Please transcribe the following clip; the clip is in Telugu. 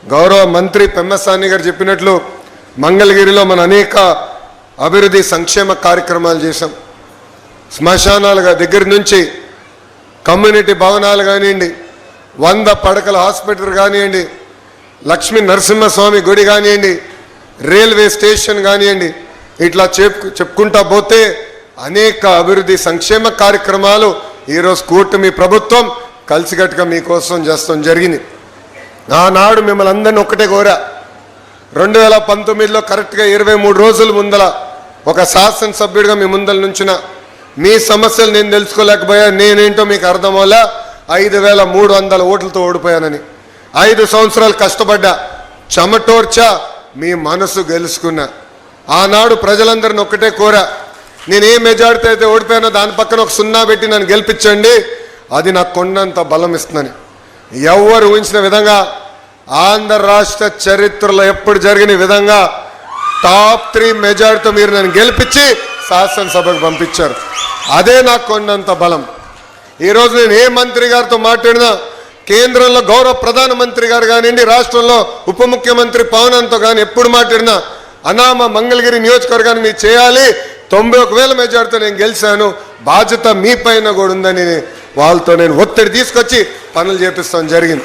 గౌరవ మంత్రి పెమ్మసాని గారు చెప్పినట్లు మంగళగిరిలో మన అనేక అభివృద్ధి సంక్షేమ కార్యక్రమాలు చేశాం. శ్మశానాలుగా దగ్గర నుంచి కమ్యూనిటీ భవనాలు కానివ్వండి, 100 పడకల హాస్పిటల్ కానివ్వండి, లక్ష్మీ నరసింహస్వామి గుడి కానివ్వండి, రైల్వే స్టేషన్ కానివ్వండి, ఇట్లా చెప్పుకుంటా పోతే అనేక అభివృద్ధి సంక్షేమ కార్యక్రమాలు ఈరోజు కూటమి ప్రభుత్వం కలిసికట్టుగా మీకోసం చేస్తాం జరిగింది. ఆనాడు మిమ్మల్ని అందరినీ ఒక్కటే కోరా, 2019లో కరెక్ట్గా 23 రోజుల ముందల ఒక శాసనసభ్యుడిగా మీ ముందల నుంచిన మీ సమస్యలు నేను తెలుసుకోలేకపోయా, నేనేంటో మీకు అర్థమవలా, 5300 ఓట్లతో ఓడిపోయానని. 5 సంవత్సరాలు కష్టపడ్డా, చెమటోర్చా, మీ మనసు గెలుచుకున్నా. ఆనాడు ప్రజలందరిని ఒక్కటే కోరా, నేను ఏ మెజారిటీ అయితే ఓడిపోయానో దాని పక్కన ఒక 0 పెట్టి నన్ను గెలిపించండి, అది నాకు కొండంత బలం ఇస్తుందని. ఎవరు ఊహించిన విధంగా ఆంధ్ర రాష్ట్ర చరిత్రలో ఎప్పుడు జరిగిన విధంగా టాప్ 3 మెజారిటీతో మీరు నన్ను గెలిపించి శాసనసభకు పంపించారు. అదే నాకు కొండంత బలం. ఈరోజు నేను ఏ మంత్రి గారితో మాట్లాడినా, కేంద్రంలో గౌరవ ప్రధానమంత్రి గారు కానివ్వండి, రాష్ట్రంలో ఉప ముఖ్యమంత్రి పవన్తో కానీ ఎప్పుడు మాట్లాడినా, అనామ మంగళగిరి నియోజకవర్గాన్ని మీరు చేయాలి, 91,000 మెజార్టీతో నేను గెలిచాను, బాధ్యత మీ పైన కూడా ఉందని వాళ్ళతో నేను ఒత్తిడి తీసుకొచ్చి పనులు చేపిస్తాం జరిగింది.